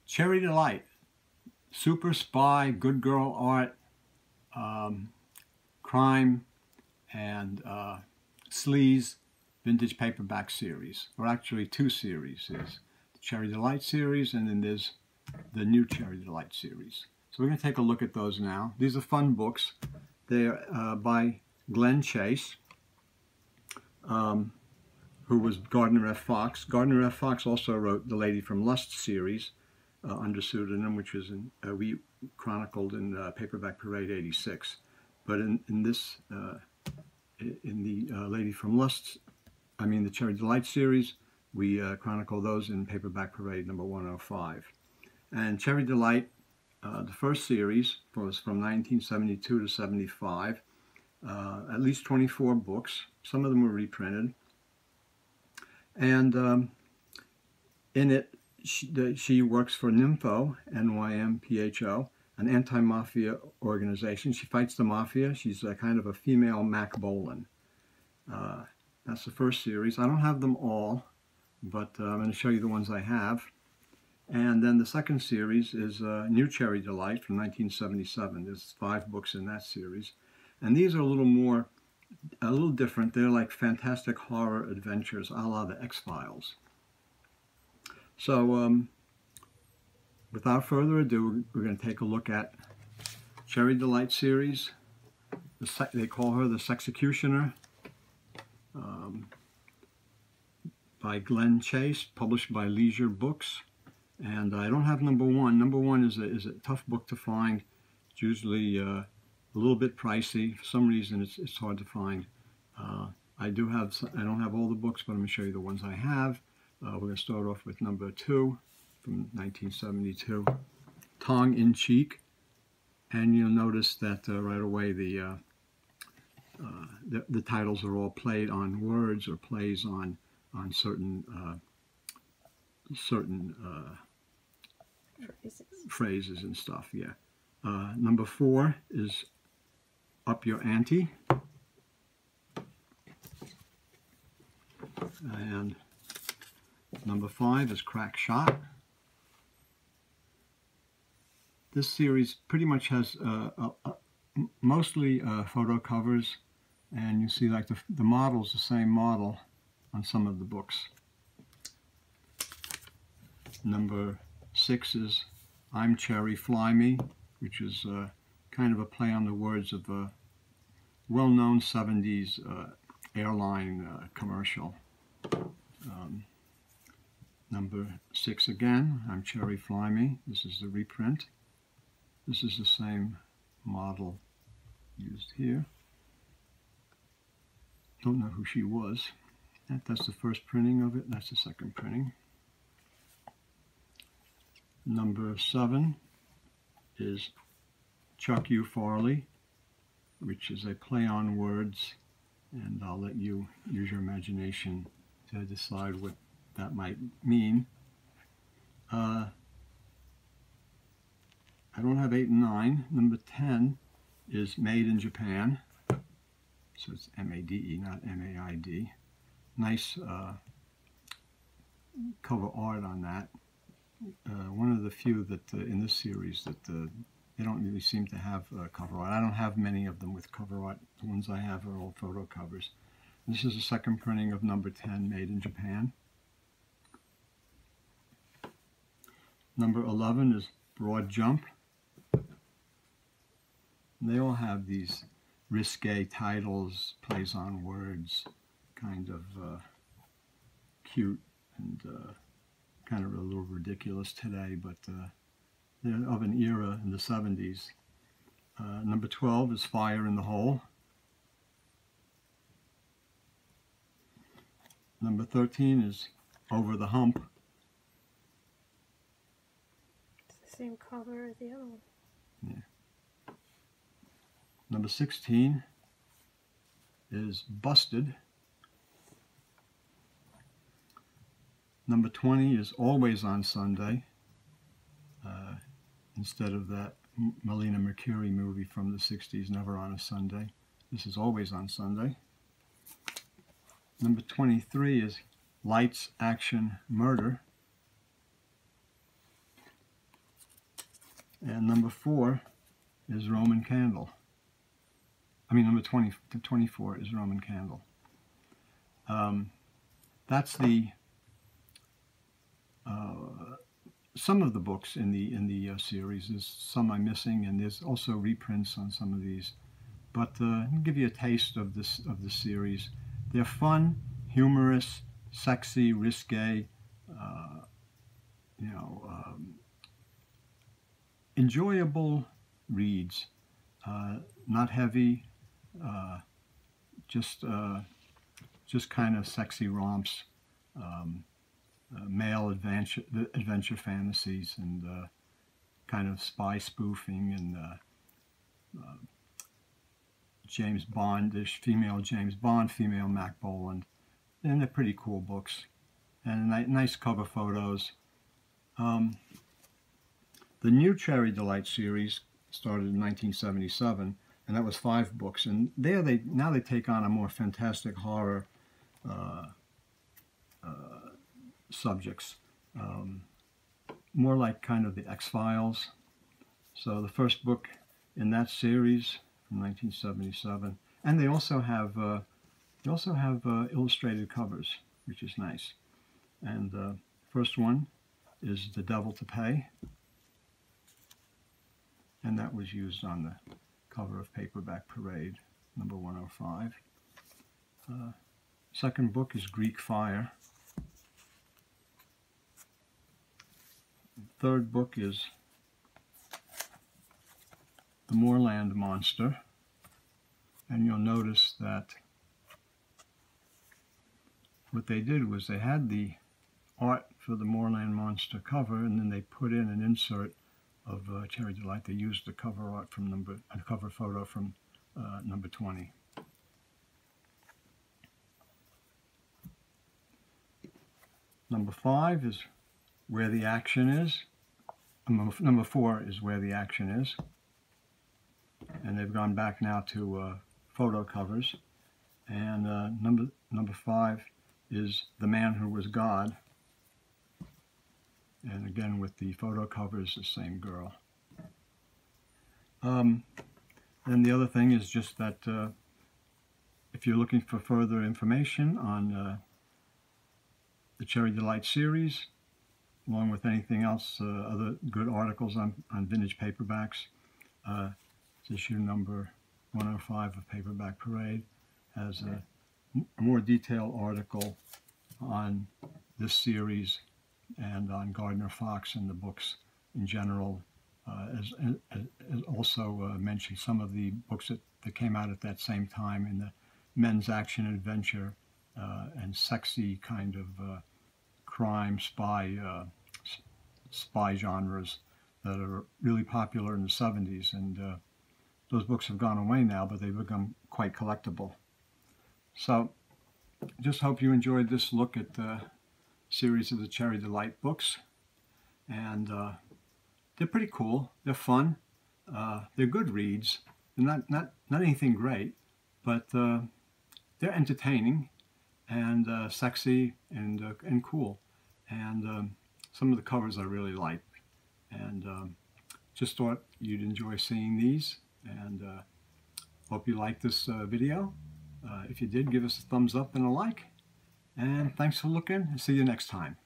Cherry Delight, super spy, good girl art, crime, and sleaze vintage paperback series, or actually two series. There's the Cherry Delight series, and then there's the new Cherry Delight series. So we're going to take a look at those now. These are fun books. They're by Glenn Chase, who was Gardner F. Fox. Gardner F. Fox also wrote the Lady from Lust series under pseudonym, which was we chronicled in Paperback Parade '86. But in this, in the Lady from Lust, the Cherry Delight series, we chronicle those in Paperback Parade number 105. And Cherry Delight, the first series, was from 1972 to 75. At least 24 books. Some of them were reprinted. And in it, she works for NYMPHO, N-Y-M-P-H-O, an anti-mafia organization. She fights the mafia. She's kind of a female Mac Bolan. That's the first series. I don't have them all, but I'm going to show you the ones I have. And then the second series is New Cherry Delight from 1977. There's 5 books in that series. And these are a little different. They're like fantastic horror adventures, a la the X-Files. So, without further ado, we're going to take a look at Cherry Delight series. They call her the Sexecutioner, by Glenn Chase, published by Leisure Books. And I don't have number 1. Number 1 is a tough book to find. It's usually a little bit pricey. For some reason, it's hard to find. I don't have all the books, but I'm going to show you the ones I have. We're going to start off with number 2 from 1972, Tongue in Cheek. And you'll notice that right away the titles are all played on words or plays on certain phrases and stuff. Yeah. Number 4 is Up Your Ante. And number 5 is Crack Shot. This series pretty much has mostly photo covers, and you see like the model's the same model on some of the books. Number 6 is I'm Cherry, Fly Me, which is kind of a play on the words of a well-known 70s airline commercial. Number 6 again, I'm Cherry, Fly Me. This is the reprint. This is the same model used here. Don't know who she was. That's the first printing of it. That's the second printing. Number 7 is Chuck You Farley, which is a play on words, and I'll let you use your imagination to decide what that might mean. I don't have 8 and 9. Number 10 is Made in Japan. So it's M-A-D-E, not M-A-I-D. Nice cover art on that. One of the few that in this series that they don't really seem to have cover art. I don't have many of them with cover art. The ones I have are all photo covers. This is a second printing of number 10, Made in Japan. Number 11 is Broad Jump. And they all have these risque titles, plays on words, kind of cute and kind of a little ridiculous today, but they're of an era in the 70s. Number 12 is Fire in the Hole. Number 13 is Over the Hump. It's the same cover as the other one. Yeah. Number 16 is Busted. Number 20 is Always on Sunday, instead of that Melina Mercuri movie from the 60s, Never on a Sunday. This is Always on Sunday. Number 23 is Lights, Action, Murder. And number 4 is Roman Candle. I mean, number 24 is Roman Candle. That's the some of the books in the series. There's some I'm missing, and there's also reprints on some of these. But I'll give you a taste of the series. They're fun, humorous, sexy, risque, enjoyable reads. Not heavy, just kind of sexy romps, male adventure fantasies, and kind of spy spoofing, and James Bondish, female James Bond, female Mac Boland, and they're pretty cool books, and nice cover photos. The new Cherry Delight series started in 1977, and that was 5 books, and now they take on a more fantastic horror subjects, more like kind of the X-Files. So the first book in that series from 1977, and they also have illustrated covers, which is nice. And the first one is The Devil to Pay, and that was used on the cover of Paperback Parade, number 105. Second book is Greek Fire. Third book is The Moorland Monster, and you'll notice that what they did was they had the art for the Moorland Monster cover, and then they put in an insert of Cherry Delight. They used the cover art from a cover photo from number 20. Number 5 is Where the Action Is. Number 4 is Where the Action Is. And they've gone back now to photo covers. And number 5 is The Man Who Was God. And again, with the photo covers, the same girl. And the other thing is just that if you're looking for further information on the Cherry Delight series, along with anything else, other good articles on vintage paperbacks, it's issue number 105 of Paperback Parade has a more detailed article on this series and on Gardner Fox and the books in general, as also mentioned some of the books that came out at that same time in the men's action adventure and sexy kind of crime spy genres that are really popular in the 70s, and those books have gone away now, but they've become quite collectible. So just hope you enjoyed this look at the series of the Cherry Delight books, and they're pretty cool. They're fun. They're good reads. They're not anything great, but they're entertaining and sexy and cool. And some of the covers I really like, and just thought you'd enjoy seeing these, and hope you liked this video. If you did, give us a thumbs up and a like, and thanks for looking, and see you next time.